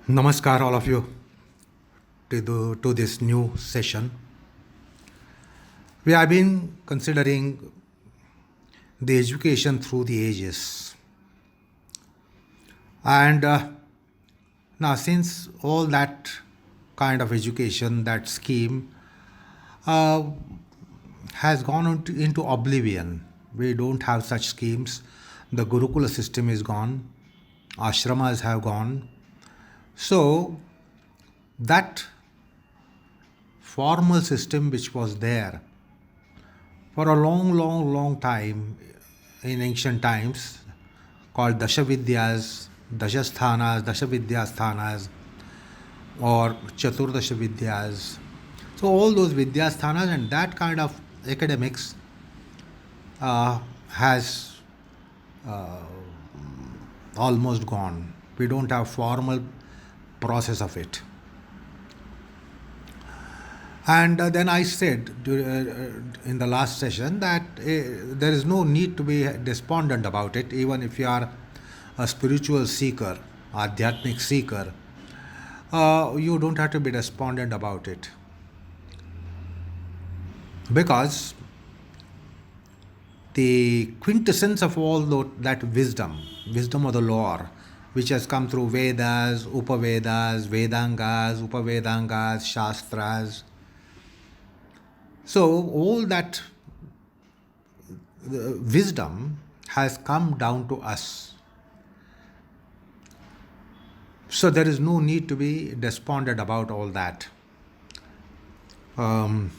Namaskar, all of you, to this new session. We have been considering the education through the ages. And now, since all that kind of education, that scheme, uh, has gone into oblivion, we don't have such schemes. The Gurukula system is gone, ashramas have gone. So, that formal system which was there for a long, long, long time in ancient times, called Dashavidyas, Dashasthanas, Dashavidyasthanas, or Chaturdasha Vidyas. So, all those Vidyasthanas and that kind of academics has almost gone. We don't have formal process of it. And then I said in the last session that there is no need to be despondent about it, even if you are a spiritual seeker, adhyatmic seeker. You don't have to be despondent about it, because the quintessence of all that wisdom of the lore, which has come through Vedas, Upavedas, Vedangas, Upavedangas, Shastras. So all that wisdom has come down to us. So there is no need to be despondent about all that. And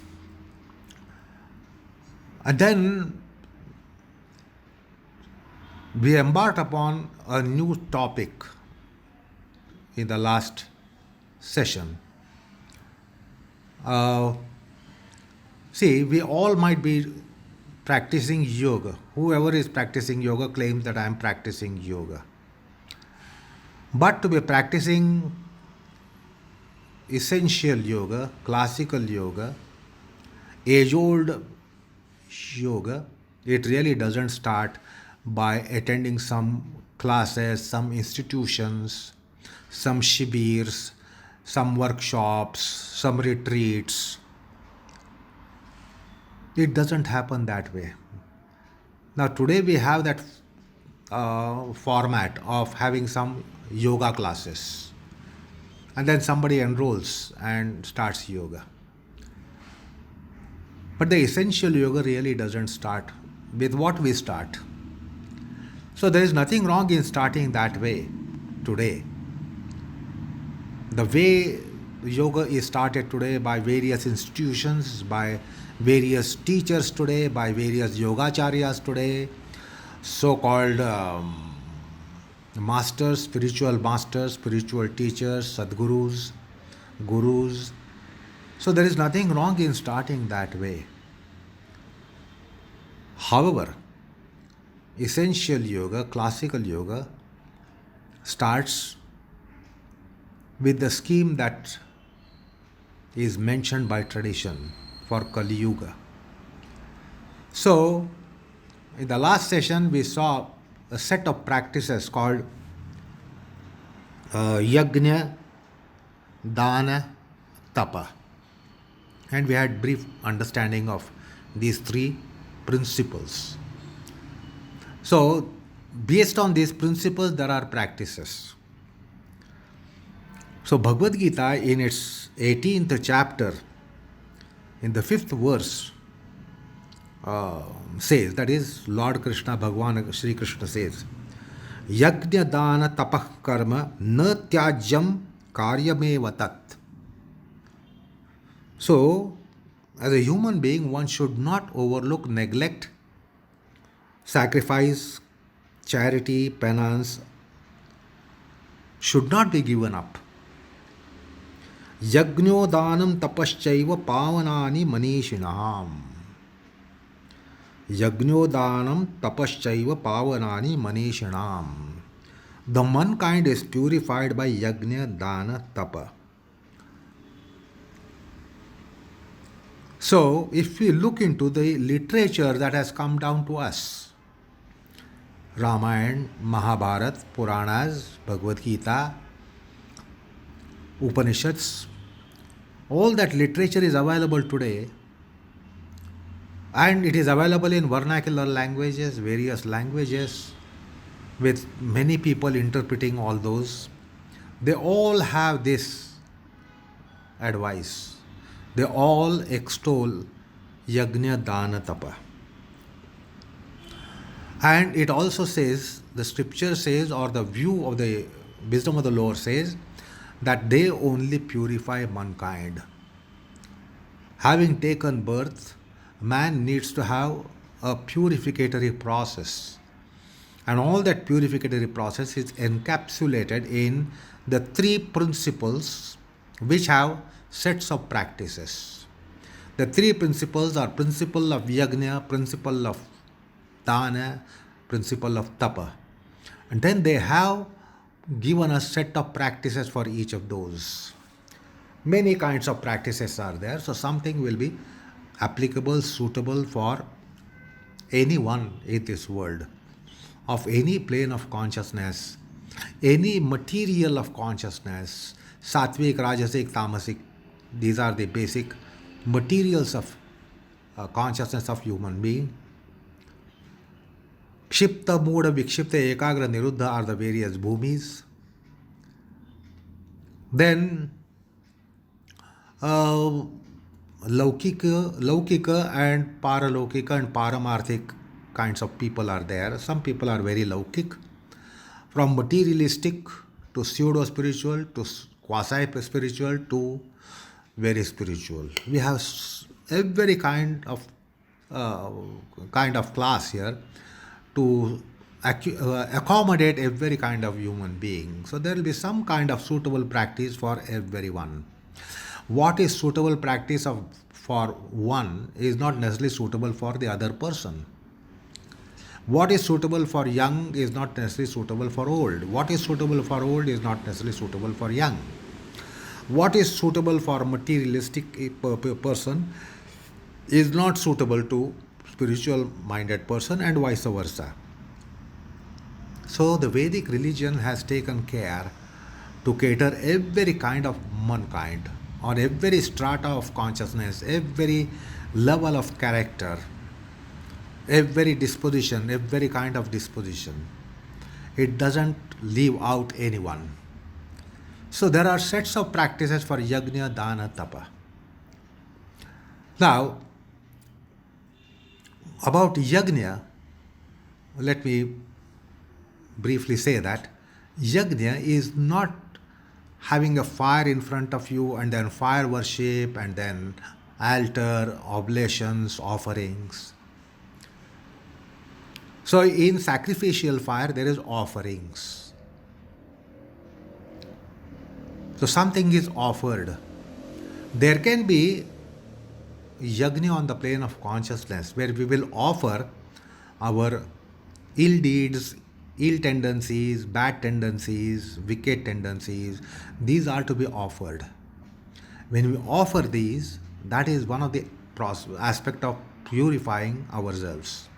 then we embarked upon a new topic in the last session. See, we all might be practicing yoga. Whoever is practicing yoga claims that I am practicing yoga. But to be practicing essential yoga, classical yoga, age old yoga, it really doesn't start by attending some classes, some institutions, some shibirs, some workshops, some retreats. It doesn't happen that way. Now, today we have that format of having some yoga classes, and then somebody enrolls and starts yoga. But the essential yoga really doesn't start with what we start. So, there is nothing wrong in starting that way today. The way yoga is started today by various institutions, by various teachers today, by various yogacharyas today, so called masters, spiritual teachers, sadgurus, gurus. So there is nothing wrong in starting that way. However, essential yoga, classical yoga, starts with the scheme that is mentioned by tradition for Kali Yuga. So, in the last session, we saw a set of practices called Yajna, Dana, Tapa. And we had brief understanding of these three principles. So, based on these principles, there are practices. So, Bhagavad Gita, in its 18th chapter, in the 5th verse, says, that is, Lord Krishna, Bhagwan Sri Krishna says, Yajna dana tapah karma na tyajam karyameva tat. So, as a human being, one should not overlook, neglect, sacrifice, charity, penance, should not be given up. Yajnodhanam tapaschaiva pavanani manishinam. Yajnodhanam tapaschaiva pavanani manishinam. The mankind is purified by yajna, dana, tapa. So, if we look into the literature that has come down to us, Ramayana, Mahabharata, Puranas, Bhagavad Gita, Upanishads. All that literature is available today, and it is available in vernacular languages, various languages, with many people interpreting all those. They all have this advice. They all extol Yajna Dana Tapa. And it also says, the scripture says, or the view of the wisdom of the Lord says, that they only purify mankind. Having taken birth, man needs to have a purificatory process. And all that purificatory process is encapsulated in the three principles which have sets of practices. The three principles are principle of yajna, principle of dana, principle of tapa. And then they have given a set of practices for each of those. Many kinds of practices are there, so something will be applicable, suitable for anyone in this world, of any plane of consciousness, any material of consciousness, sattvic, rajasic, tamasic. These are the basic materials of consciousness of human being. Kshipta, Moda, Vikshipta, Ekagra, Niruddha are the various bhumis. Then Laukika and Paralaukika and Paramarthik kinds of people are there. Some people are very Laukik, from materialistic to pseudo spiritual to quasi spiritual to very spiritual. We have every kind of class here to accommodate every kind of human being. So there will be some kind of suitable practice for everyone. What is suitable practice for one is not necessarily suitable for the other person. What is suitable for young is not necessarily suitable for old. What is suitable for old is not necessarily suitable for young. What is suitable for a materialistic person is not suitable to spiritual minded person, and vice versa. So the Vedic religion has taken care to cater every kind of mankind, or every strata of consciousness, every level of character, every disposition, every kind of disposition. It doesn't leave out anyone. So there are sets of practices for yajna, dana, tapa. Now, about yajna, let me briefly say that yajna is not having a fire in front of you and then fire worship and then altar, oblations, offerings. So in sacrificial fire there is offerings. So something is offered. There can be yajna on the plane of consciousness where we will offer our ill deeds, ill tendencies, bad tendencies, wicked tendencies. These are to be offered. When we offer these, that is one of the aspect of purifying ourselves.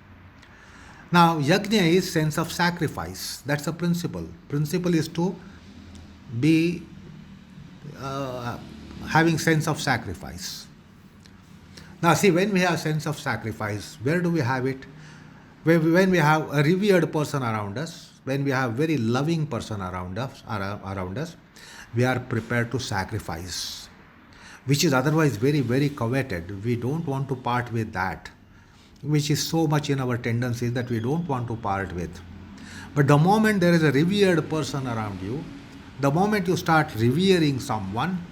Now, yajna is sense of sacrifice. That's a principle. Principle is to be having sense of sacrifice. Now, see, when we have sense of sacrifice, where do we have it? When we have a revered person around us, when we have very loving person around us, we are prepared to sacrifice, which is otherwise very, very coveted. We don't want to part with that, which is so much in our tendencies that we don't want to part with. But the moment there is a revered person around you, the moment you start revering someone,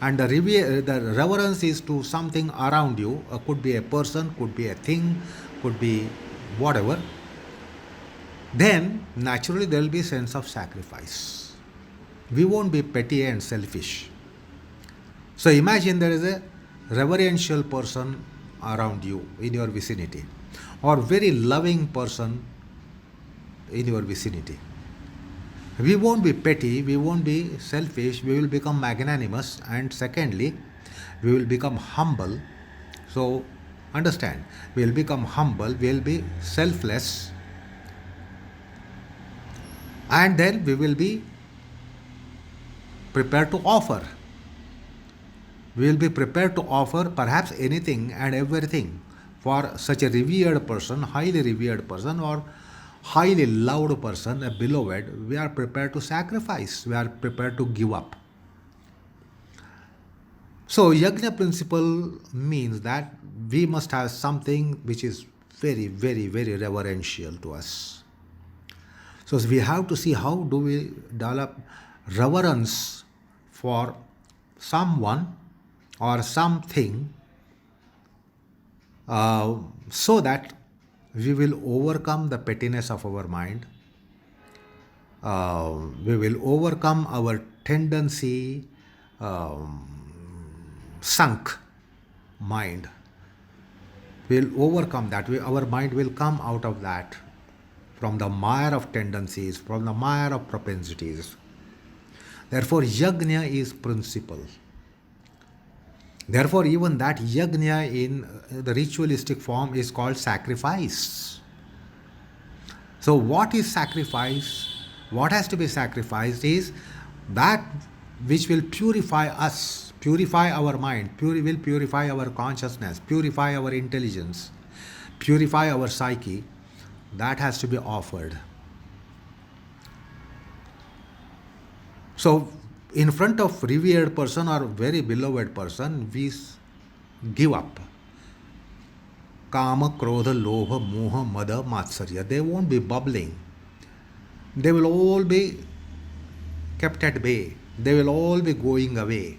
and the reverence is to something around you, could be a person, could be a thing, could be whatever, then naturally there will be a sense of sacrifice. We won't be petty and selfish. So imagine there is a reverential person around you in your vicinity, or very loving person in your vicinity. We won't be petty, we won't be selfish, we will become magnanimous, and secondly, we will become humble. So understand, we will become humble, we will be selfless, and then we will be prepared to offer. We will be prepared to offer perhaps anything and everything for such a revered person, highly revered person, or highly loved person, a beloved. We are prepared to sacrifice, we are prepared to give up. So, yajna principle means that we must have something which is very, very, very reverential to us. So, we have to see how do we develop reverence for someone or something, so that we will overcome the pettiness of our mind. We will overcome our tendency, sunk mind. We'll overcome that. Our mind will come out of that, from the mire of tendencies, from the mire of propensities. Therefore, yajna is principle. Therefore, even that yajna in the ritualistic form is called sacrifice. So, what is sacrifice? What has to be sacrificed is that which will purify us, purify our mind, will purify our consciousness, purify our intelligence, purify our psyche. That has to be offered. So, in front of revered person or very beloved person, we give up. Kama, Krodha, Lobha, Moha, Mada, Matsarya. They won't be bubbling. They will all be kept at bay. They will all be going away.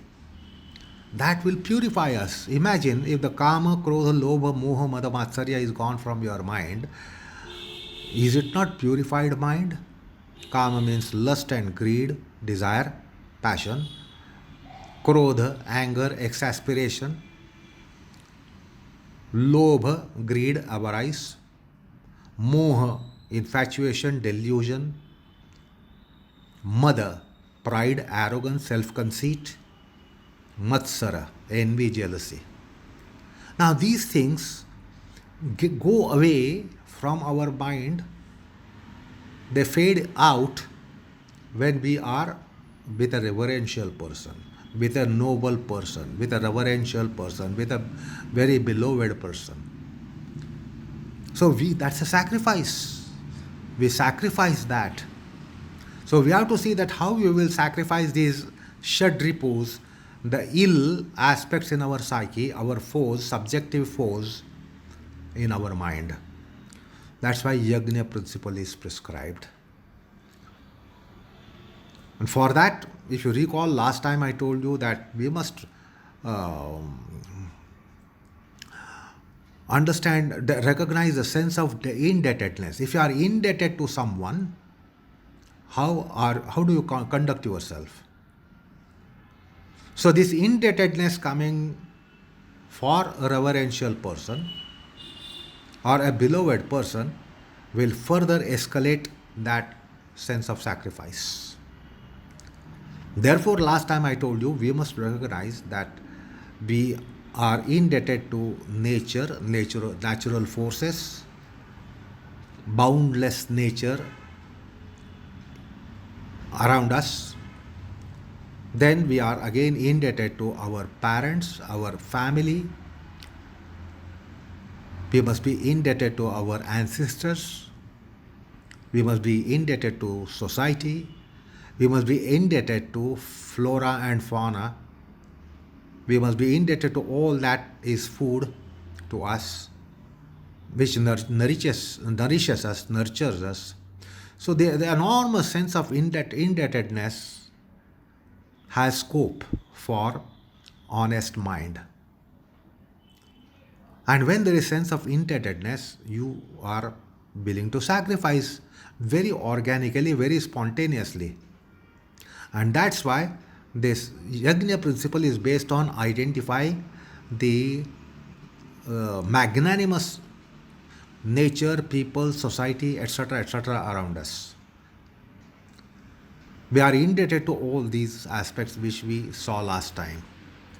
That will purify us. Imagine if the Kama, Krodha, Lobha, Moha, Mada, Matsarya is gone from your mind. Is it not purified mind? Kama means lust and greed, desire, passion. Krodha, anger, exasperation. Lobha, greed, avarice. Moha, infatuation, delusion. Mada, pride, arrogance, self-conceit. Matsara, envy, jealousy. Now these things go away from our mind. They fade out when we are with a reverential person, with a noble person, with a reverential person, with a very beloved person. So that's a sacrifice. We sacrifice that. So we have to see that how we will sacrifice these shadripus, the ill aspects in our psyche, our foes, subjective foes in our mind. That's why yajna principle is prescribed. And for that, if you recall, last time I told you that we must understand, recognize the sense of the indebtedness. If you are indebted to someone, how do you conduct yourself? So this indebtedness coming for a reverential person or a beloved person will further escalate that sense of sacrifice. Therefore, last time I told you, we must recognize that we are indebted to nature, natural forces, boundless nature around us. Then we are again indebted to our parents, our family. We must be indebted to our ancestors. We must be indebted to society. We must be indebted to flora and fauna. We must be indebted to all that is food to us, which nourishes us, nurtures us. So the enormous sense of indebtedness has scope for honest mind. And when there is sense of indebtedness, you are willing to sacrifice very organically, very spontaneously. And that's why this yajna principle is based on identifying the magnanimous nature, people, society, etc., around us. We are indebted to all these aspects which we saw last time.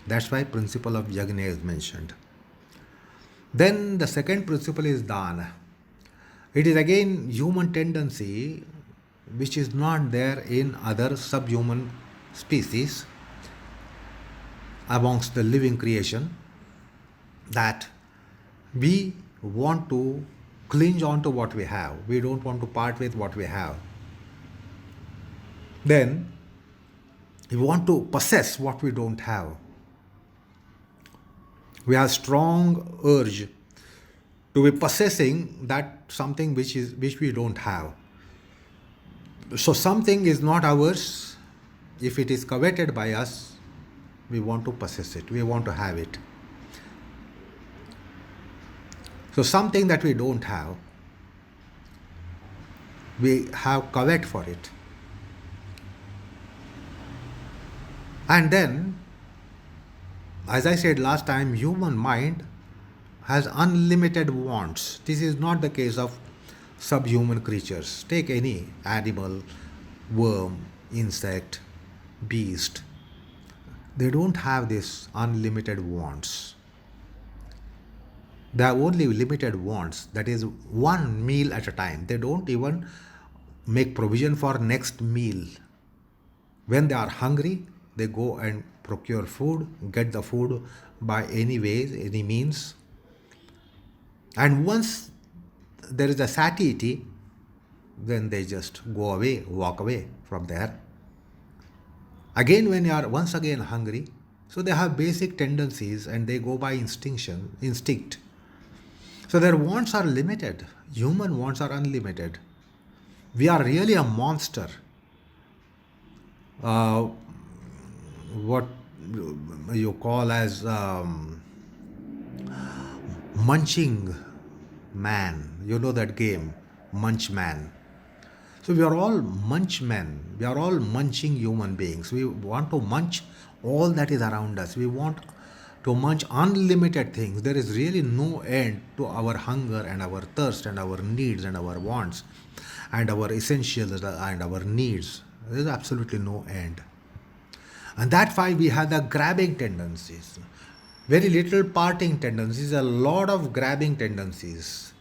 That's why principle of yajna is mentioned. Then the second principle is dana. It is again human tendency which is not there in other subhuman species amongst the living creation, that we want to cling on to what we have. We don't want to part with what we have. Then we want to possess what we don't have. We have strong urge to be possessing that something which we don't have. So something is not ours. If it is coveted by us, we want to possess it. We want to have it. So something that we don't have, we have covet for it. And then, as I said last time, human mind has unlimited wants. This is not the case of subhuman creatures. Take any animal, worm, insect, beast. They don't have this unlimited wants. They have only limited wants, that is one meal at a time. They don't even make provision for next meal. When they are hungry, they go and procure food, get the food by any ways, any means. And once there is a satiety, then they just go away, walk away from there. Again, when you are once again hungry, so they have basic tendencies and they go by instinct. So their wants are limited. Human wants are unlimited. We are really a monster. What you call as munching man. You know that game, Munch Man. So we are all munch men. We are all munching human beings. We want to munch all that is around us. We want to munch unlimited things. There is really no end to our hunger and our thirst and our needs and our wants and our essentials and our needs. There is absolutely no end. And that's why we have the grabbing tendencies. Very little parting tendencies, a lot of grabbing tendencies.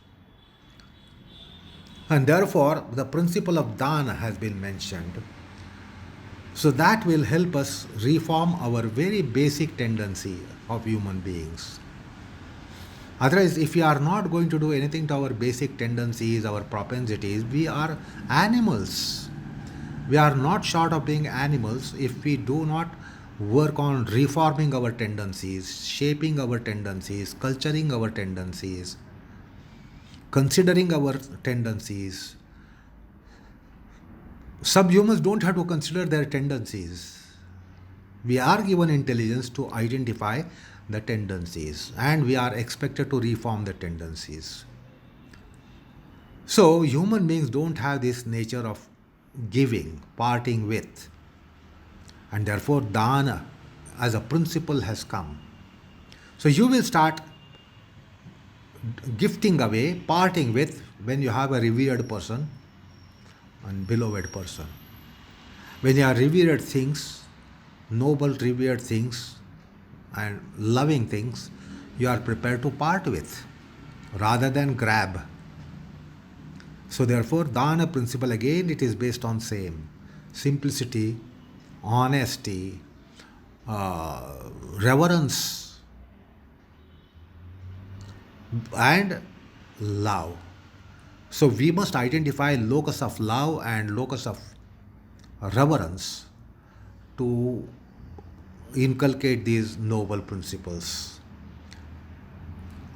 And therefore, the principle of dana has been mentioned. So that will help us reform our very basic tendency of human beings. Otherwise, if we are not going to do anything to our basic tendencies, our propensities, we are animals. We are not short of being animals if we do not work on reforming our tendencies, shaping our tendencies, culturing our tendencies, considering our tendencies. Subhumans don't have to consider their tendencies. We are given intelligence to identify the tendencies and we are expected to reform the tendencies. So, human beings don't have this nature of giving, parting with, and therefore dana as a principle has come. So, you will start gifting away, parting with when you have a revered person and beloved person. When you are revered things, noble revered things and loving things, you are prepared to part with rather than grab. So therefore dana principle, again it is based on same simplicity, honesty, reverence and love. So we must identify locus of love and locus of reverence to inculcate these noble principles.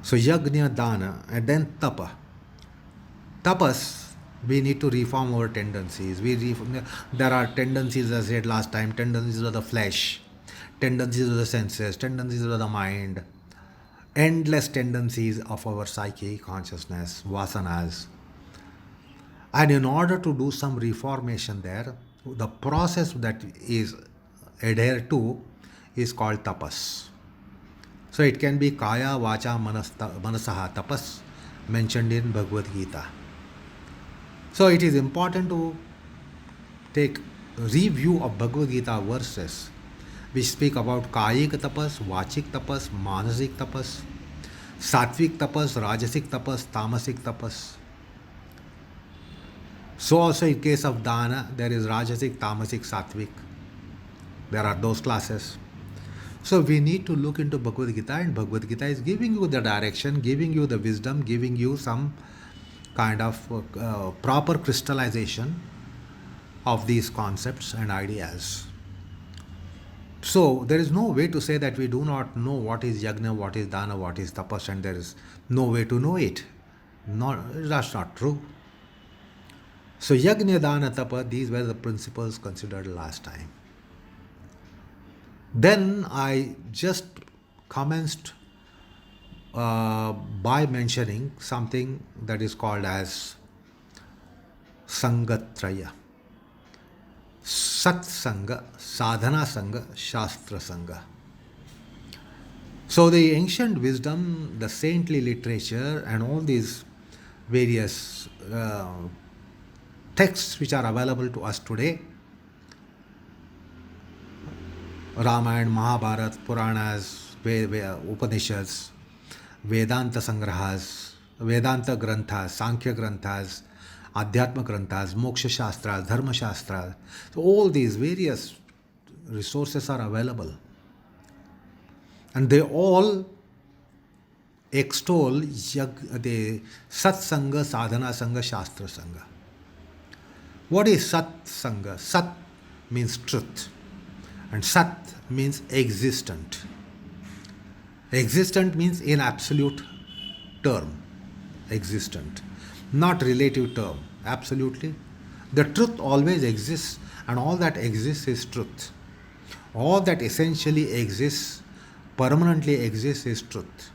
So yajna, dana, and then tapa. Tapas, we need to reform our tendencies. There are tendencies, as I said last time, tendencies of the flesh, tendencies of the senses, tendencies of the mind, endless tendencies of our psyche, consciousness, vasanas. And in order to do some reformation there, the process that is adhered to is called tapas. So it can be kaya, vacha, manasaha tapas mentioned in Bhagavad Gita. So it is important to take review of Bhagavad Gita verses which speak about kayik tapas, vachik tapas, manasik tapas, satvik tapas, rajasic tapas, tamasic tapas. So also in case of dana, there is rajasic, tamasic, sattvic. There are those classes. So we need to look into Bhagavad Gita, and Bhagavad Gita is giving you the direction, giving you the wisdom, giving you some kind of proper crystallization of these concepts and ideas. So there is no way to say that we do not know what is yajna, what is dana, what is tapas, and there is no way to know it. No, that's not true. So yajna, dana, tapa, these were the principles considered last time. Then I just commenced by mentioning something that is called as Sangatraya. Sat Sangha, Sadhana Sangha, Shastra Sangha. So the ancient wisdom, the saintly literature, and all these various texts which are available to us today, Ramayana, Mahabharata, Puranas, Upanishads, Vedanta Sangrahas, Vedanta Granthas, Sankhya Granthas, Adhyatma Granthas, Moksha Shastras, Dharma Shastras. So all these various resources are available. And they all extol the Sat Sangha, Sadhana Sangha, Shastra Sangha. What is Sat Sangha? Sat means truth. And Sat means existent. Existent means in absolute term. Existent. Not relative term. Absolutely. The truth always exists, and all that exists is truth. All that essentially exists, permanently exists, is truth.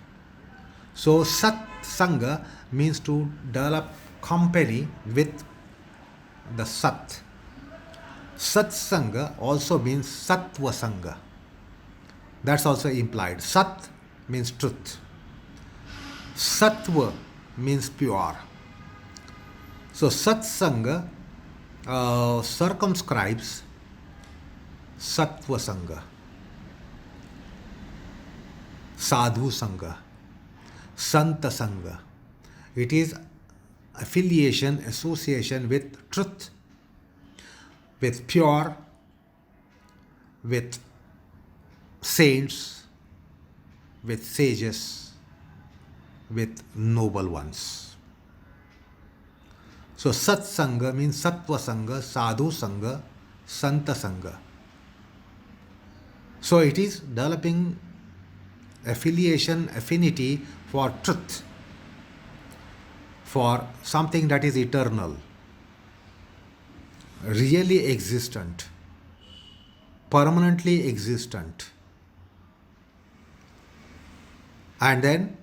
So Sat Sangha means to develop company with the Sat. Sat Sangha also means Sattva Sangha. That's also implied. Sat means truth. Sattva means pure. So Sat Sangha circumscribes Sattva Sangha, Sadhu Sangha, Santa Sangha. It is affiliation, association with truth, with pure, with saints, with sages, with noble ones. So Sat Sangha means Sattva Sangha, Sadhu Sangha, Santa Sangha. So it is developing affiliation, affinity for truth, for something that is eternal, really existent, permanently existent. And then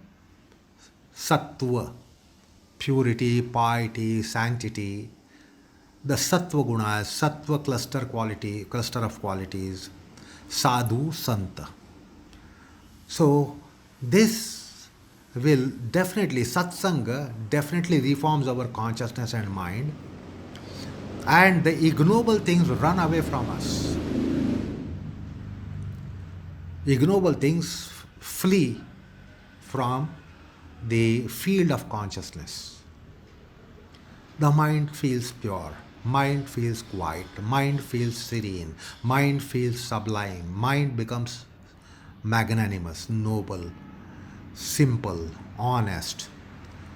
Sattva, purity, piety, sanctity, the Sattva gunas, Sattva cluster of qualities, Sadhu, Santa. So this will definitely, Satsanga definitely reforms our consciousness and mind, and the ignoble things run away from us. Ignoble things flee from the field of consciousness. The mind feels pure, mind feels quiet, mind feels serene, mind feels sublime, mind becomes magnanimous, noble, simple, honest.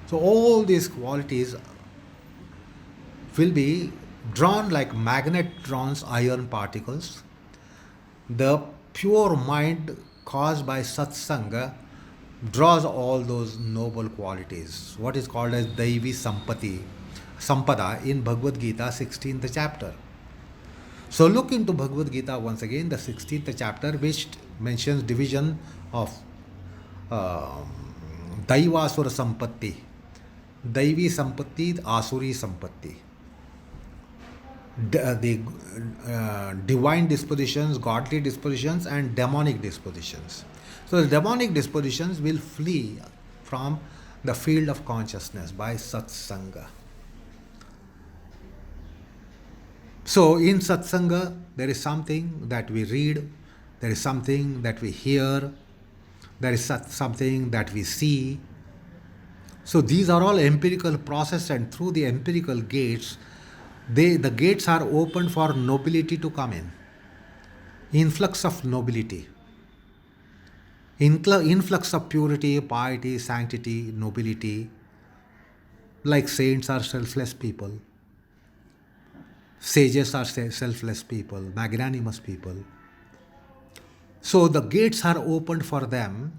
So all these qualities will be drawn like magnet draws iron particles. The pure mind caused by satsanga draws all those noble qualities, what is called as Daivi Sampada in Bhagavad Gita 16th chapter. So look into Bhagavad Gita once again, the 16th chapter, which mentions division of Daivasura Sampatti, Daivi Sampatti, Asuri Sampatti. The divine dispositions, godly dispositions, and demonic dispositions. So the demonic dispositions will flee from the field of consciousness by satsanga. So in satsanga, there is something that we read, there is something that we hear, there is something that we see. So these are all empirical process, and through the empirical gates, the gates are open for nobility to come in. influx of nobility, influx of purity, piety, sanctity, nobility. Like saints are selfless people, sages are selfless people, magnanimous people. So the gates are opened for them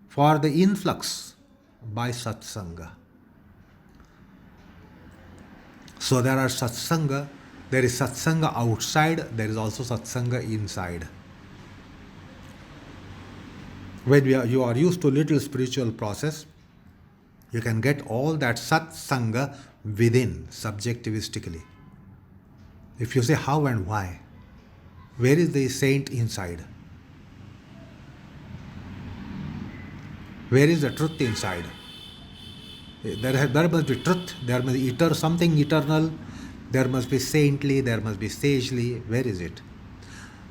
for the influx by satsanga. So there is satsanga outside, there is also satsanga inside. When you are used to little spiritual process, you can get all that satsanga within subjectivistically. If you say how and why, where is the saint inside? Where is the truth inside? There must be truth, there must be something eternal, there must be saintly, there must be sagely. Where is it?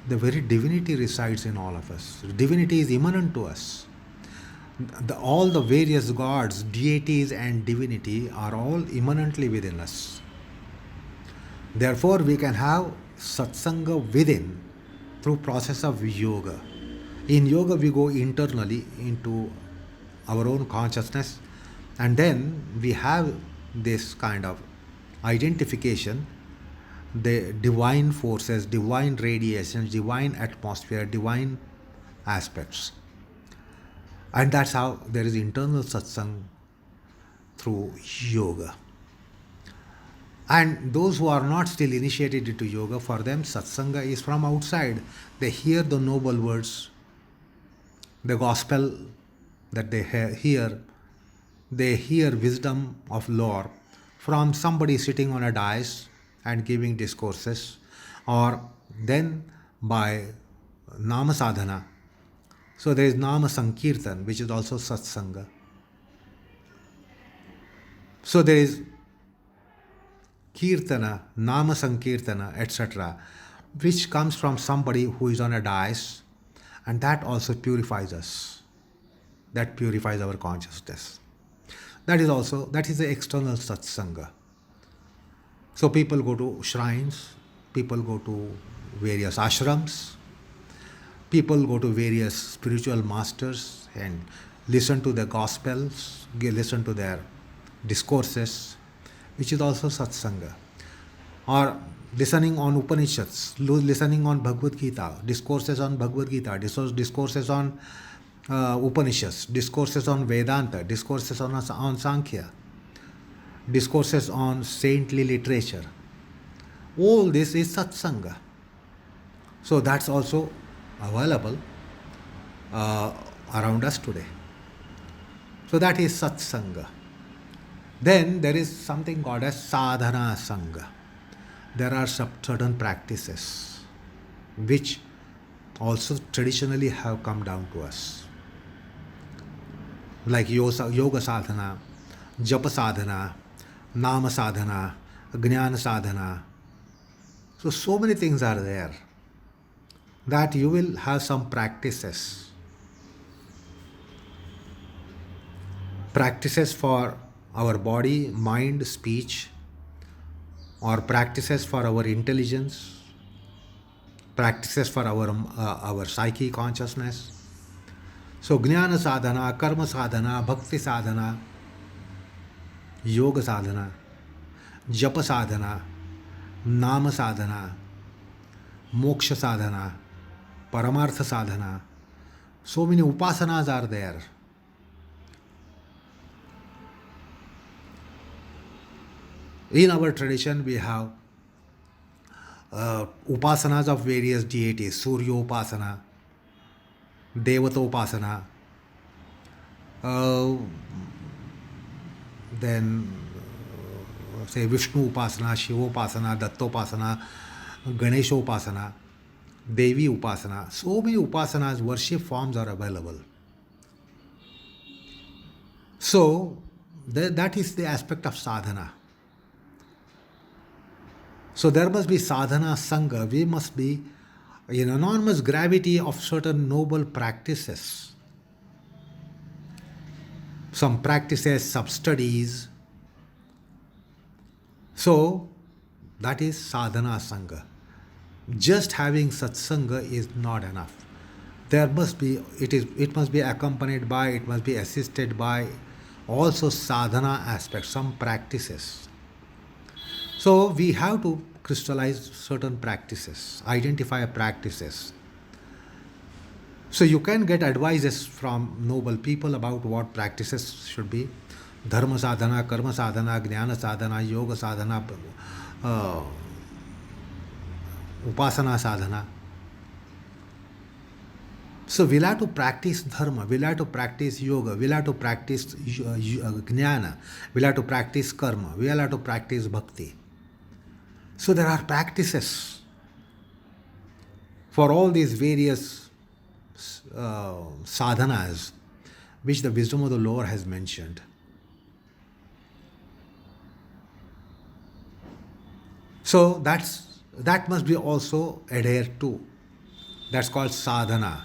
The very divinity resides in all of us. Divinity is immanent to us. All the various gods, deities, and divinity are all immanently within us. Therefore, we can have satsanga within through process of yoga. In yoga, we go internally into our own consciousness, and then we have this kind of identification, the divine forces, divine radiations, divine atmosphere, divine aspects. And that's how there is internal satsang through yoga. And those who are not still initiated into yoga, for them satsanga is from outside. They hear the noble words, the gospel that they hear. They hear wisdom of Lord from somebody sitting on a dais and giving discourses, or then by nama sadhana. So there is nama sankirtan, which is also satsanga. So there is kirtana, nama sankirtana, etc., which comes from somebody who is on a dais, and that also purifies us. That purifies our consciousness. That is the external satsanga. So people go to shrines, people go to various ashrams, people go to various spiritual masters and listen to their gospels, listen to their discourses, which is also satsanga. Or listening on Upanishads, listening on Bhagavad Gita, discourses on Bhagavad Gita, discourses on Upanishads, discourses on Vedanta, discourses on Sankhya, discourses on saintly literature. All this is satsanga. So that's also available around us today. So that is satsanga. Then there is something called as sadhana sangha. There are certain practices which also traditionally have come down to us, like yoga sadhana, japa sadhana, nama sadhana, jnana sadhana. So many things are there that you will have some practices. Practices for our body, mind, speech, or practices for our intelligence, practices for our psyche consciousness. So jnana sadhana, karma sadhana, bhakti sadhana, yoga sadhana, japa sadhana, nama sadhana, moksha sadhana, paramartha sadhana. So many upasanas are there. In our tradition, we have upasanas of various deities, Surya Upasana, Devata Upasana, then say Vishnu Upasana, Shiva Upasana, Datta Upasana, Ganesha Upasana, Devi Upasana. So many upasanas, worship forms are available. So that is the aspect of sadhana. So there must be sadhana sangha. We must be in enormous gravity of certain noble practices. Some practices, some studies. So that is sadhana sangha. Just having satsanga is not enough. There must be, it must be accompanied by, it must be assisted by also sadhana aspects, some practices. So we have to crystallize certain practices, identify practices. So you can get advices from noble people about what practices should be. Dharma sadhana, karma sadhana, jnana sadhana, yoga sadhana, uh, upasana sadhana. So we'll have to practice dharma, we'll have to practice yoga, we'll have to practice jnana, we'll have to practice karma, we'll have to practice bhakti. So there are practices for all these various sadhanas which the wisdom of the Lord has mentioned. So that must be also adhered to. That's called sadhana.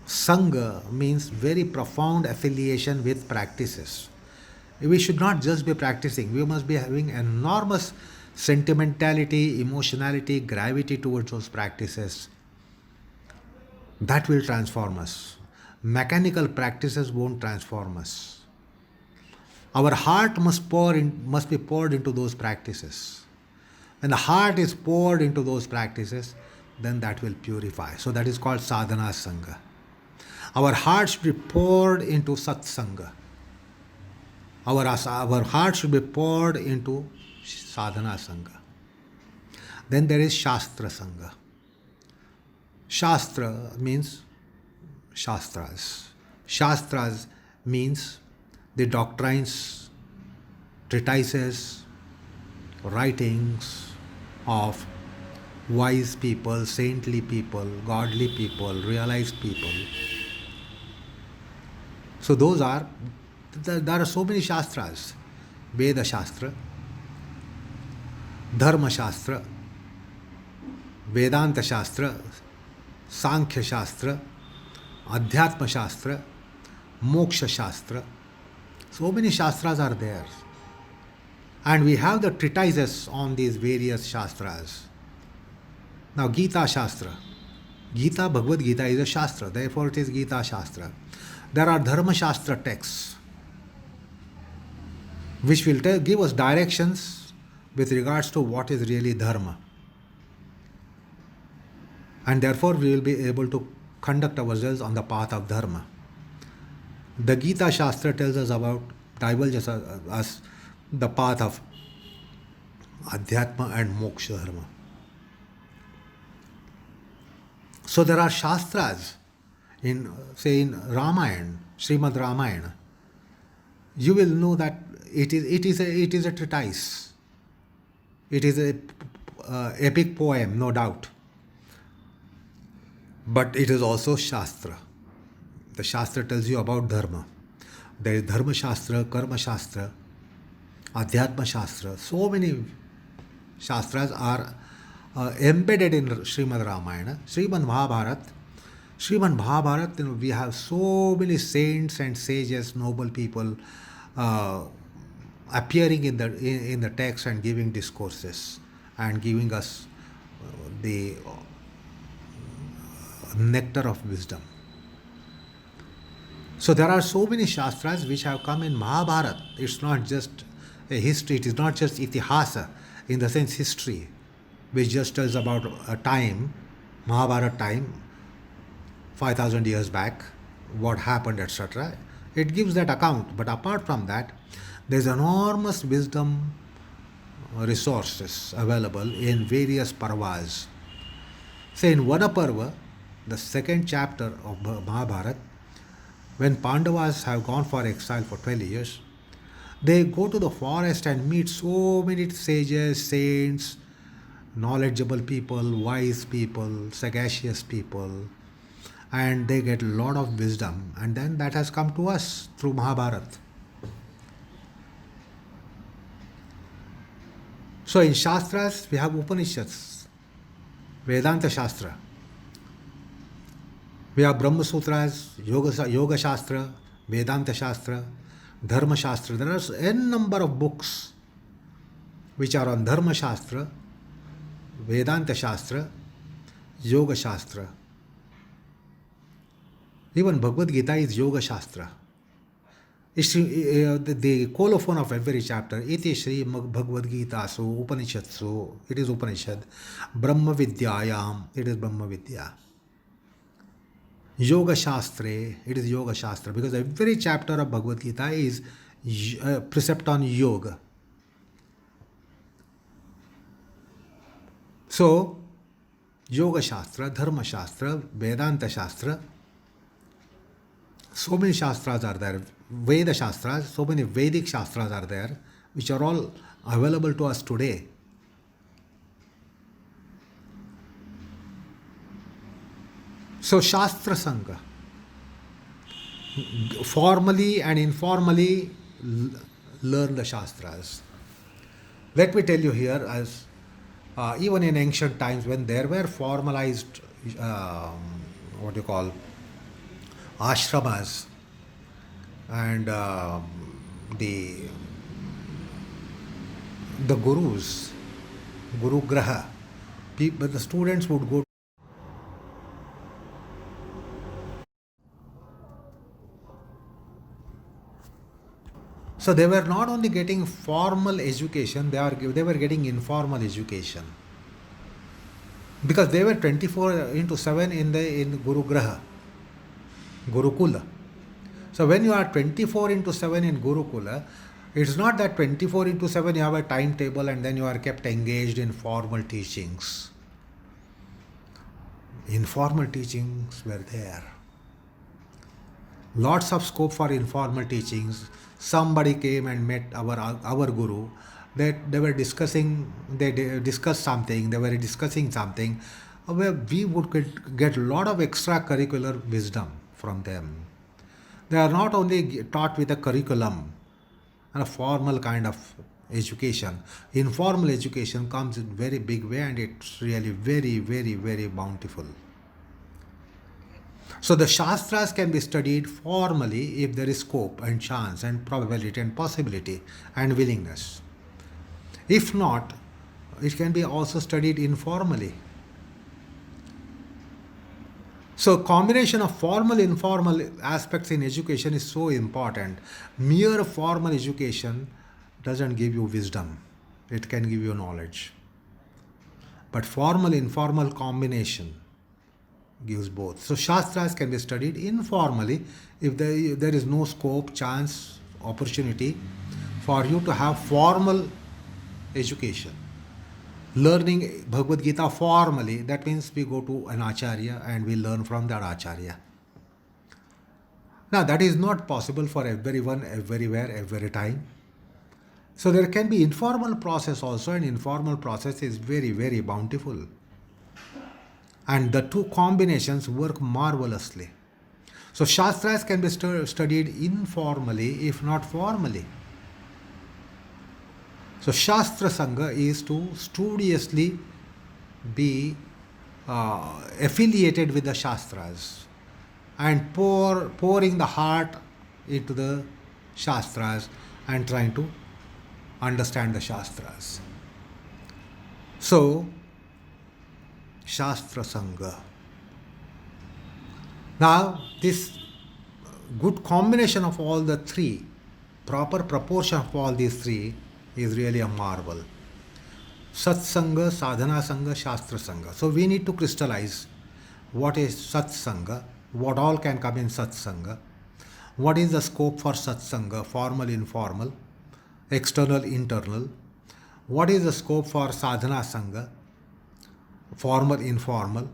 Sangha means very profound affiliation with practices. We should not just be practicing, we must be having enormous sentimentality, emotionality, gravity towards those practices. That will transform us. Mechanical practices won't transform us. Our heart must be poured into those practices. When the heart is poured into those practices, then that will purify. So that is called sadhana sangha. Our heart should be poured into satsanga. Our heart should be poured into sadhana sangha. Then there is shastra sangha. Shastra means shastras. Shastras means the doctrines, treatises, writings of wise people, saintly people, godly people, realized people. So there are so many shastras. Veda Shastra, Dharma Shastra, Vedanta Shastra, Sankhya Shastra, Adhyatma Shastra, Moksha Shastra. So many shastras are there. And we have the treatises on these various shastras. Now Gita Shastra. Gita, Bhagavad Gita is a shastra, therefore it is Gita Shastra. There are Dharma Shastra texts which will give us directions with regards to what is really Dharma. And therefore we will be able to conduct ourselves on the path of Dharma. The Gita Shastra tells us about, divulges us the path of Adhyatma and Moksha Dharma. So there are Shastras in Ramayana, Srimad Ramayana. You will know that it is a treatise. It is a epic poem, no doubt. But it is also Shastra. The Shastra tells you about Dharma. There is Dharma Shastra, Karma Shastra, Adhyatma Shastra. So many Shastras are embedded in Srimad Ramayana. Srimad Mahabharata, we have so many saints and sages, noble people appearing in the text and giving discourses and giving us the nectar of wisdom. So there are so many shastras which have come in Mahabharata. It's not just a history, it is not just itihasa, in the sense history, which just tells about a time, Mahabharata time, 5,000 years back, what happened, etc. It gives that account. But apart from that, there's enormous wisdom resources available in various parvas. Say in Vanaparva, the second chapter of Mahabharata, when Pandavas have gone for exile for 12 years, they go to the forest and meet so many sages, saints, knowledgeable people, wise people, sagacious people, and they get a lot of wisdom. And then that has come to us through Mahabharata. So in Shastras, we have Upanishads, Vedanta Shastra. We have Brahma Sutras, Yoga Shastra, Vedanta Shastra, Dharma Shastra. There are n number of books which are on Dharma Shastra, Vedanta Shastra, Yoga Shastra. Even Bhagavad Gita is Yoga Shastra. It's the colophon of every chapter. Iti Shri Bhagavad Gita so Upanishadsu, it is Upanishad. Brahma Vidyayam, it is Brahma Vidya. Yoga Shastre, it is Yoga Shastra, because every chapter of Bhagavad Gita is precept on yoga. So, Yoga Shastra, Dharma Shastra, Vedanta Shastra, so many Shastras are there. Veda Shastras, so many Vedic Shastras are there, which are all available to us today. So, Shastra Sangha, formally and informally learn the Shastras. Let me tell you here, as even in ancient times when there were formalized, what you call, ashramas and the gurus, Guru Graha, people, the students would go. So they were not only getting formal education, they were getting informal education. Because they were 24/7 in Guru Graha, Gurukula. So when you are 24/7 in Gurukula, it's not that 24/7 you have a timetable and then you are kept engaged in formal teachings. Informal teachings were there. Lots of scope for informal teachings. Somebody came and met our guru. They were discussing, they discussed something, they were discussing something where we would get a lot of extracurricular wisdom from them. They are not only taught with a curriculum and a formal kind of education. Informal education comes in very big way, and it's really very, very, very bountiful. So the Shastras can be studied formally if there is scope and chance and probability and possibility and willingness. If not, it can be also studied informally. So combination of formal informal aspects in education is so important. Mere formal education doesn't give you wisdom. It can give you knowledge. But formal informal combination gives both. So Shastras can be studied informally if there is no scope, chance, opportunity for you to have formal education. Learning Bhagavad Gita formally, that means we go to an Acharya and we learn from that Acharya. Now that is not possible for everyone, everywhere, every time. So there can be informal process also, and informal process is very, very bountiful. And the two combinations work marvelously. So Shastras can be studied informally, if not formally. So Shastra Sangha is to studiously be affiliated with the Shastras and pouring the heart into the Shastras and trying to understand the Shastras. So, Shastra Sangha. Now, this good combination of all the three, proper proportion of all these three, is really a marvel. Satsanga, Sadhana Sangha, Shastra Sangha. So we need to crystallize what is Satsanga, what all can come in Satsanga, what is the scope for Satsanga, formal, informal, external, internal, what is the scope for Sadhana Sangha, formal, informal,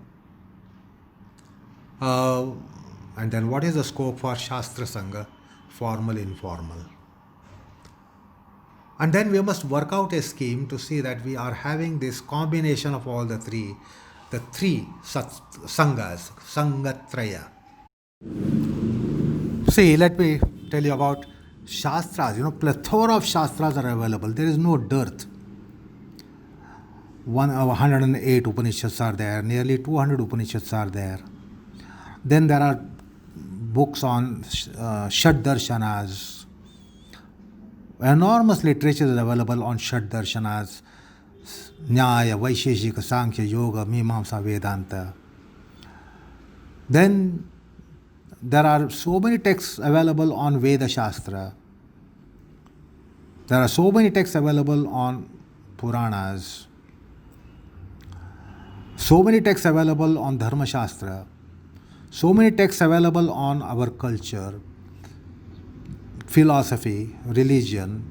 and then what is the scope for Shastra Sangha, formal, informal. And then we must work out a scheme to see that we are having this combination of all the three sanghas, Sangatraya. See, let me tell you about Shastras. Plethora of Shastras are available. There is no dearth. 108 Upanishads are there, nearly 200 Upanishads are there. Then there are books on Shad Darshanas. Enormous literature is available on Shad Darshanas. Nyaya, Vaisheshika, Sankhya, Yoga, Mimamsa, Vedanta. Then there are so many texts available on Veda Shastra. There are so many texts available on Puranas. So many texts available on Dharma Shastra. So many texts available on our culture, philosophy, religion.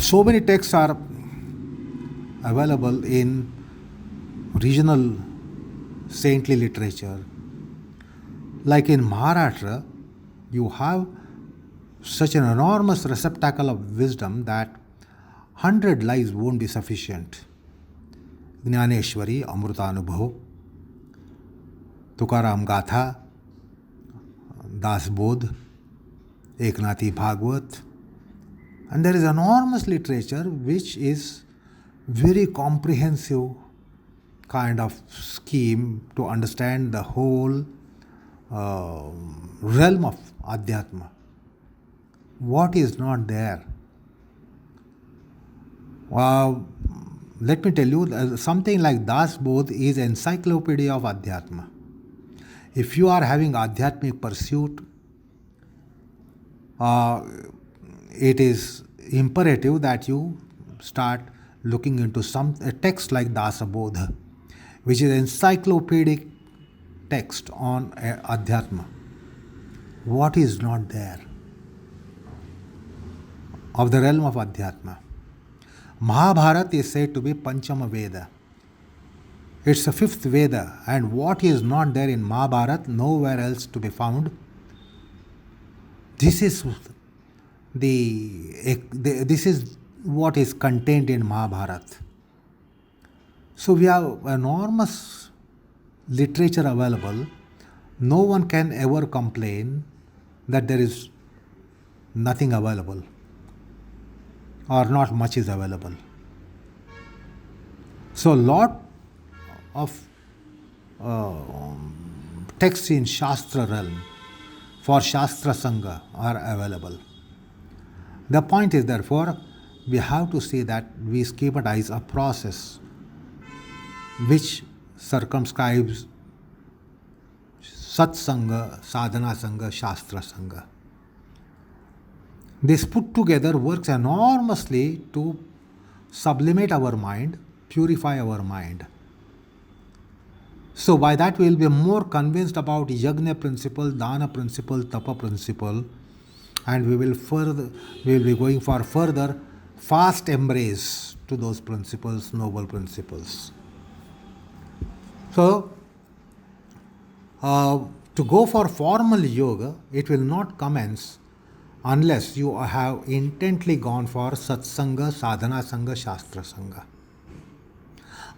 So many texts are available in regional saintly literature. Like in Maharashtra, you have such an enormous receptacle of wisdom that 100 lives won't be sufficient. Jnaneshwari, Amrutanubhav, Tukaram Gatha, Das Bodh, Eknathi Bhagwat, and there is enormous literature which is very comprehensive kind of scheme to understand the whole realm of Adhyatma. What is not there? Let me tell you, something like Das Bodh is encyclopedia of Adhyatma. If you are having Adhyatmic pursuit, it is imperative that you start looking into a text like Dasa Bodha, which is encyclopedic text on Adhyatma. What is not there of the realm of Adhyatma? Mahabharata is said to be Panchama Veda. It's the fifth Veda, and what is not there in Mahabharata, nowhere else to be found. This is this is what is contained in Mahabharata. So we have enormous literature available. No one can ever complain that there is nothing available or not much is available. So lot of texts in Shastra realm for Shastra Sangha are available. The point is, therefore, we have to see that we schematize a process which circumscribes Satsanga, Sadhana Sangha, Shastra Sangha. This put together works enormously to sublimate our mind, purify our mind. So by that we will be more convinced about Yajna principle, Dana principle, Tapa principle, and we will be going for further fast embrace to those principles, noble principles. So to go for formal yoga, it will not commence unless you have intently gone for Satsanga, Sadhana Sangha, Shastra Sangha.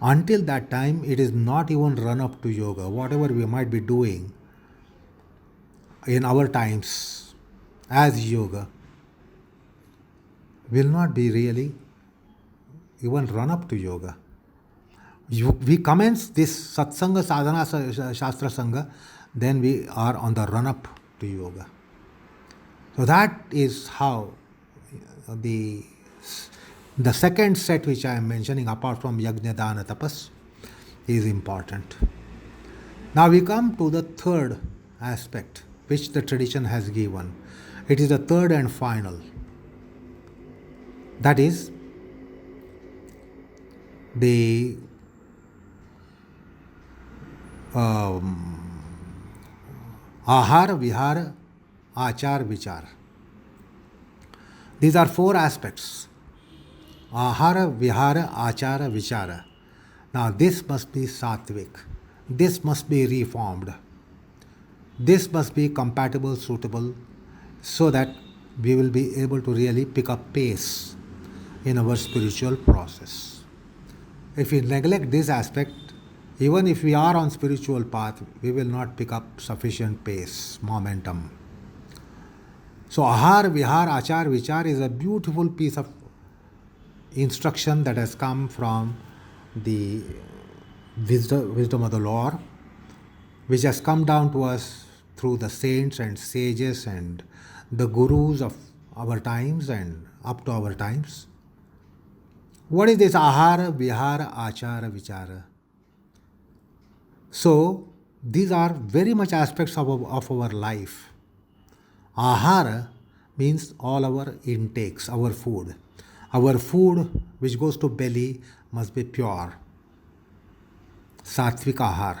Until that time, it is not even run up to yoga. Whatever we might be doing in our times as yoga will not be really even run up to yoga. We commence this Satsanga, Sadhana, Shastra Sangha, then we are on the run up to yoga. So that is how the second set which I am mentioning, apart from Yajna, Dana, Tapas, is important. Now we come to the third aspect which the tradition has given. It is the third and final. That is the Ahara, Vihara, Achar, Vichar. These are four aspects. Ahara, Vihara, Achara, Vichara. Now this must be sattvic. This must be reformed. This must be compatible, suitable, so that we will be able to really pick up pace in our spiritual process. If we neglect this aspect, even if we are on spiritual path, we will not pick up sufficient pace, momentum. So Ahar, Vihar, Achar, Vichar is a beautiful piece of instruction that has come from the wisdom of the Lord, which has come down to us through the saints and sages and the gurus of our times and up to our times. What is this ahara, vihara, achara, vichara? So these are very much aspects of our life. Ahara means all our intakes, our food. Our food which goes to belly must be pure, sattvic ahar.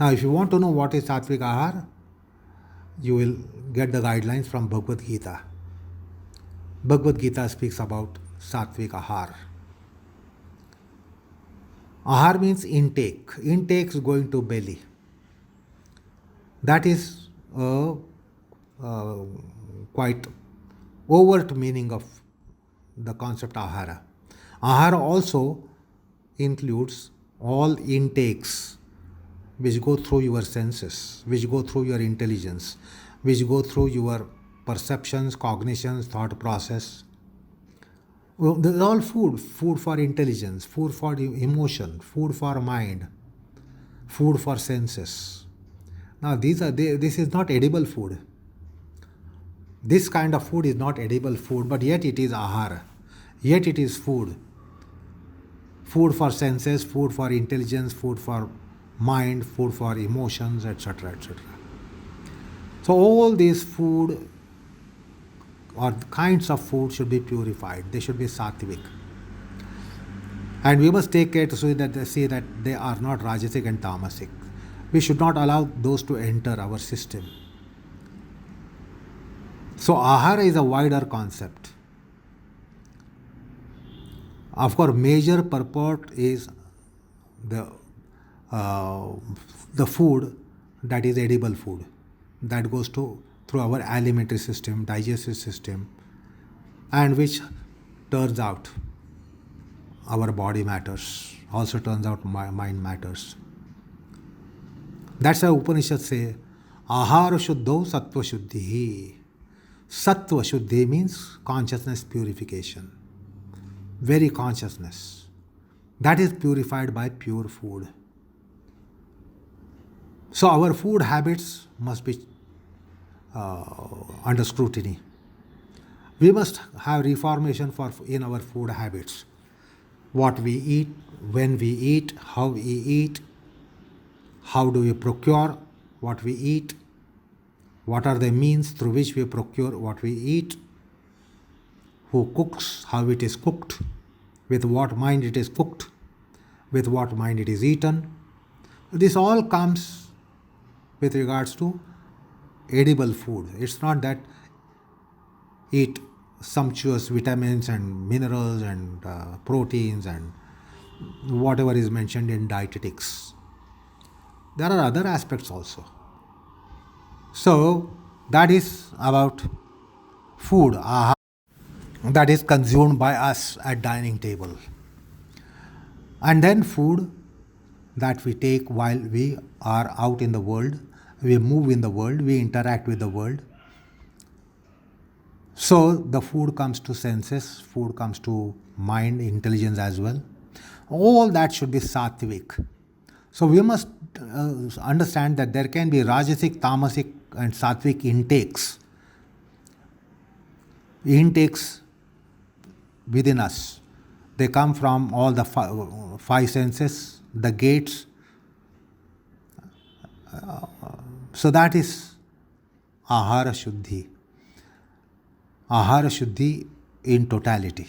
Now, if you want to know what is sattvic ahar, you will get the guidelines from Bhagavad Gita. Bhagavad Gita speaks about sattvic ahar. Ahar means intake. Intake is going to belly. That is a quite overt meaning of the concept ahara. Ahara also includes all intakes which go through your senses, which go through your intelligence, which go through your perceptions, cognitions, thought process. Well, this is all food. Food for intelligence, food for emotion, food for mind, food for senses. Now this is not edible food. This kind of food is not edible food, but yet it is ahara. Yet it is food. Food for senses, food for intelligence, food for mind, food for emotions, etc. etc. So all these food or kinds of food should be purified. They should be sattvic. And we must take care to see that they are not rajasic and tamasic. We should not allow those to enter our system. So ahara is a wider concept. Of course, major purport is the food that is edible food, that goes through our alimentary system, digestive system, and which turns out our body matters, also turns out mind matters. That's why Upanishads say, ahara shuddho sattva shuddhi. Sattva shuddhi means consciousness purification. Very consciousness. That is purified by pure food. So our food habits must be under scrutiny. We must have reformation in our food habits. What we eat, when we eat, how we eat, how do we procure what we eat, what are the means through which we procure what we eat, who cooks, how it is cooked, with what mind it is cooked, with what mind it is eaten. This all comes with regards to edible food. It's not that eat sumptuous vitamins and minerals and proteins and whatever is mentioned in dietetics. There are other aspects also. So that is about food that is consumed by us at dining table. And then food that we take while we are out in the world, we move in the world, we interact with the world. So the food comes to senses, food comes to mind, intelligence as well. All that should be sattvic. So we must understand that there can be rajasic, tamasic and sattvic intakes within us. They come from all the five senses, the gates. So that is ahara shuddhi. Ahara shuddhi in totality.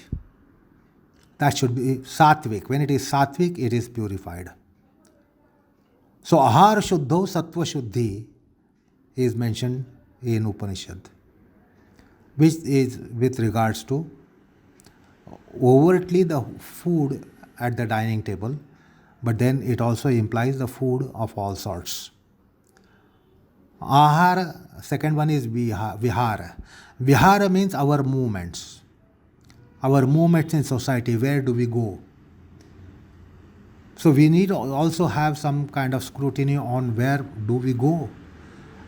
That should be sattvic. When it is sattvic, it is purified. So ahara shuddho sattva shuddhi is mentioned in Upanishad, which is with regards to overtly the food at the dining table, but then it also implies the food of all sorts. Ahara, second one is vihara. Vihara means our movements. Our movements in society, where do we go? So we need also have some kind of scrutiny on where do we go.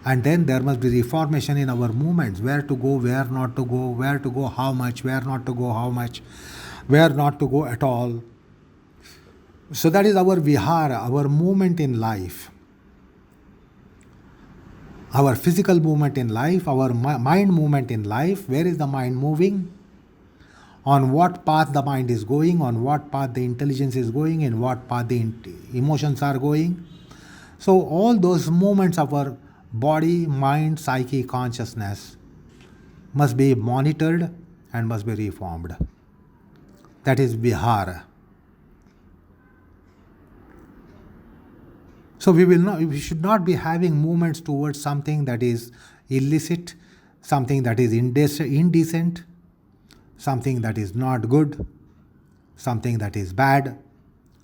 And then there must be reformation in our movements, where to go, where not to go, where to go, how much, where not to go, how much, where not to go at all. So that is our vihara, our movement in life. Our physical movement in life, our mind movement in life. Where is the mind moving? on what path the mind is going, on what path the intelligence is going, in what path the emotions are going. So, all those movements of our body, mind, psyche, consciousness must be monitored and must be reformed. That is vihara. So we should not be having movements towards something that is illicit, something that is indecent, something that is not good, something that is bad.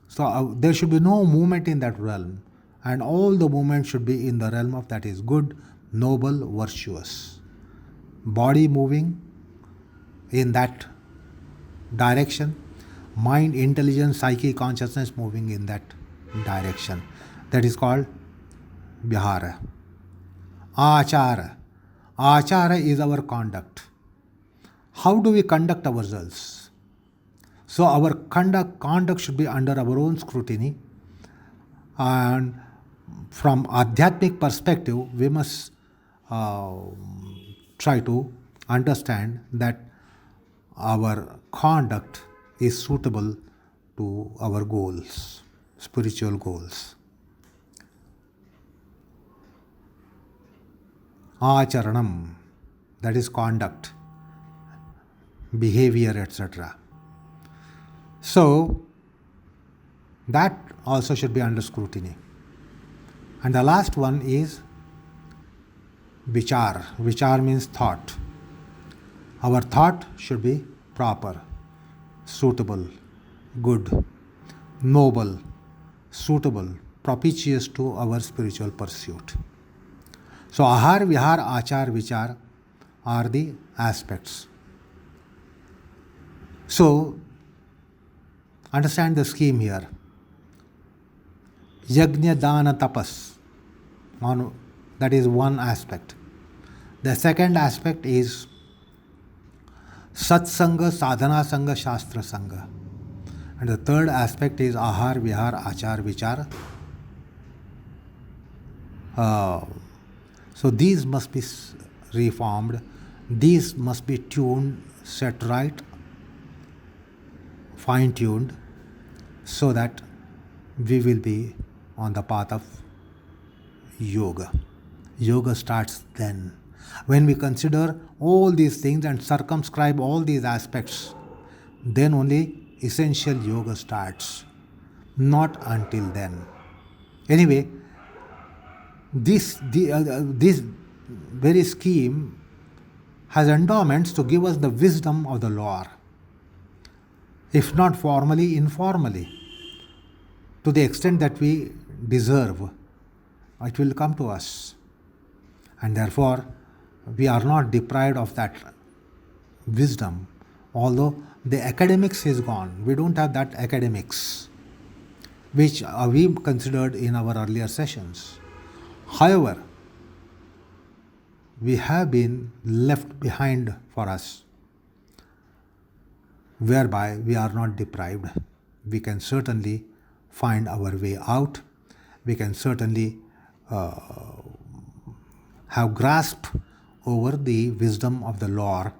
So there should be no movement in that realm, and all the movement should be in the realm of that is good, noble, virtuous. Body moving in that direction, mind, intelligence, psyche, consciousness moving in that direction. That is called vihara. Achara. Achara is our conduct. How do we conduct ourselves? So our conduct should be under our own scrutiny, and from adhyatmic perspective, we must try to understand that our conduct is suitable to our goals, spiritual goals. Acharanam, that is conduct, behavior, etc. So, that also should be under scrutiny. And the last one is vichar. Vichar means thought. Our thought should be proper, suitable, good, noble, suitable, propitious to our spiritual pursuit. So, ahar, vihar, achar, vichar are the aspects. So, understand the scheme here. Yajna, dana, tapas. That is one aspect. The second aspect is satsanga, sadhana sanga, shastra sanga. And the third aspect is ahar, vihar, achar, vichar. So these must be reformed, these must be tuned, set right, fine-tuned, so that we will be on the path of yoga. Yoga starts then. When we consider all these things and circumscribe all these aspects, then only essential yoga starts. Not until then. Anyway, this very scheme has endowments to give us the wisdom of the Lord, if not formally, informally, to the extent that we deserve, it will come to us. And therefore, we are not deprived of that wisdom, although the academics is gone. We don't have that academics, which we considered in our earlier sessions. However, we have been left behind for us, whereby we are not deprived. We can certainly find our way out. We can certainly have grasp over the wisdom of the Lord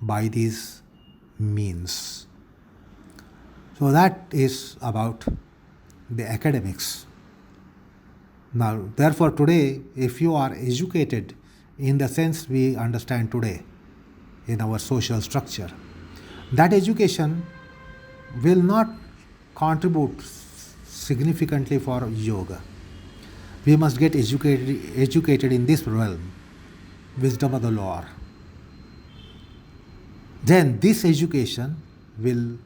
by these means. So that is about the academics. Now, therefore, today, if you are educated in the sense we understand today in our social structure, that education will not contribute significantly for yoga. We must get educated in this realm, wisdom of the Lord. Then this education will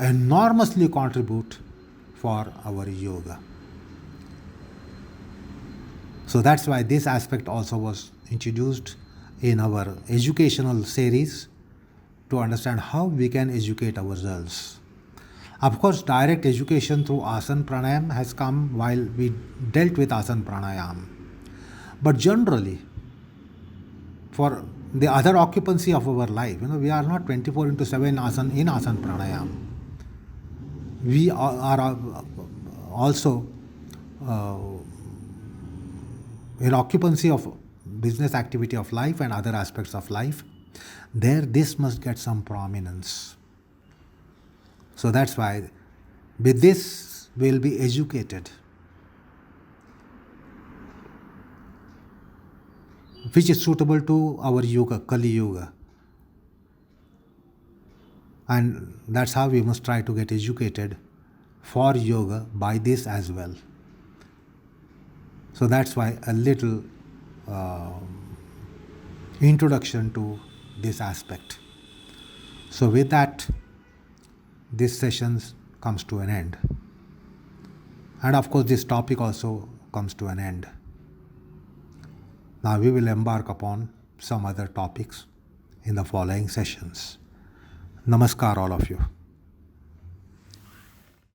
enormously contribute for our yoga. So that's why this aspect also was introduced in our educational series, to understand how we can educate ourselves. Of course, direct education through asana pranayam has come while we dealt with asana pranayam. But generally, for the other occupancy of our life, we are not 24/7 in asana pranayam. We are also in occupancy of business activity of life and other aspects of life. There, this must get some prominence. So that's why with this we'll be educated, which is suitable to our yuga, Kali Yuga. And that's how we must try to get educated for yoga by this as well. So that's why a little introduction to this aspect. So with that, this session comes to an end. And of course, this topic also comes to an end. Now we will embark upon some other topics in the following sessions. Namaskar, all of you.